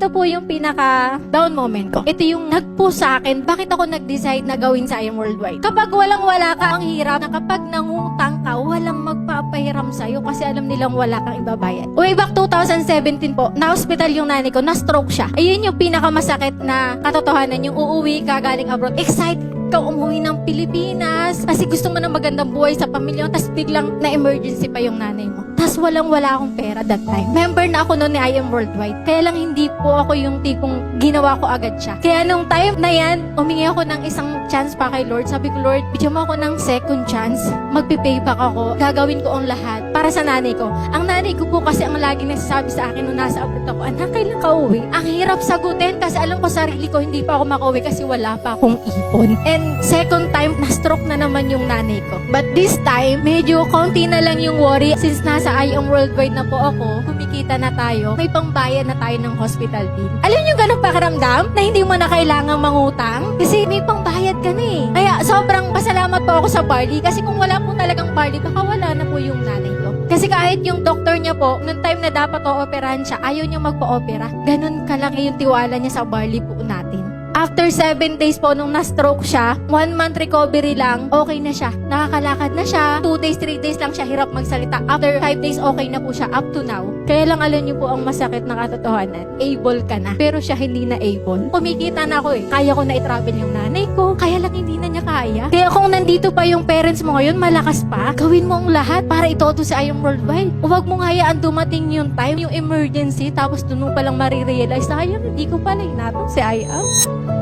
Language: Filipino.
ito po yung pinaka down moment ko. Ito yung nag-push sa akin, bakit ako nag-decide na gawin sa I Am Worldwide. Kapag walang-wala ka, ang hirap na kapag nangutang ka, walang magpapahiram sa'yo kasi alam nilang wala kang ibabayad. Way back 2017 po, na-hospital yung nanay ko, na-stroke siya. Ayun yung pinakamasakit na katotohanan, yung uuwi ka galing abroad. Excited ka umuwi ng Pilipinas kasi gusto mo ng magandang buhay sa pamilya mo, tapos biglang na-emergency pa yung nanay mo. Tapos walang-wala akong pera that time. Member na ako noon ni I Am Worldwide. Kaya lang hindi po ako yung tipong ginawa ko agad siya. Kaya nung time na yan, humingi ako ng isang chance pa kay Lord. Sabi ko, Lord, bigyan mo ako ng second chance. Magpipayback ako. Gagawin ko ang lahat para sa nanay ko. Ang nanay ko po kasi ang laging nagsasabi sa akin nung nasa abroad ako, anak, kailan ka uwi? Ang hirap sagutin kasi alam ko sarili ko hindi pa ako makauwi kasi wala pa akong ipon. And second time, na-stroke na naman yung nanay ko. But this time, medyo konti na lang yung worry. Since nasa I Am Worldwide na po ako, kumikita na tayo, may pambayad na tayo ng hospital bill. Alam niyo ganun pakiramdam na hindi mo na kailangang mangutang? Kasi may pambayad ka na eh. Kaya sobrang pasalamat po ako sa Barley kasi kung wala po talagang Barley, baka wala na po yung nanay ko. Kasi kahit yung doktor niya po, nung time na dapat o-operahan siya, ayaw niya magpa-opera. Ganun kalaki yung tiwala niya sa Barley po natin. After 7 days po nung na-stroke siya, 1 month recovery lang, okay na siya. Nakakalakad na siya. 2 days, 3 days lang siya hirap magsalita. After 5 days, okay na po siya up to now. Kaya lang alam niyo po ang masakit na katotohanan. Able ka na. Pero siya hindi na able. Kumikita na ako eh. Kaya ko na i-travel yung nanay ko. Kaya lang hindi na niya kaya. Kaya kung nandito pa yung parents mo ngayon, malakas pa, gawin mo ang lahat para itoto sa I Am Worldwide. Huwag mong hayaan dumating yung time, yung emergency, tapos dun mo palang marirealize, sayang, hindi ko pala hinatong si I Am.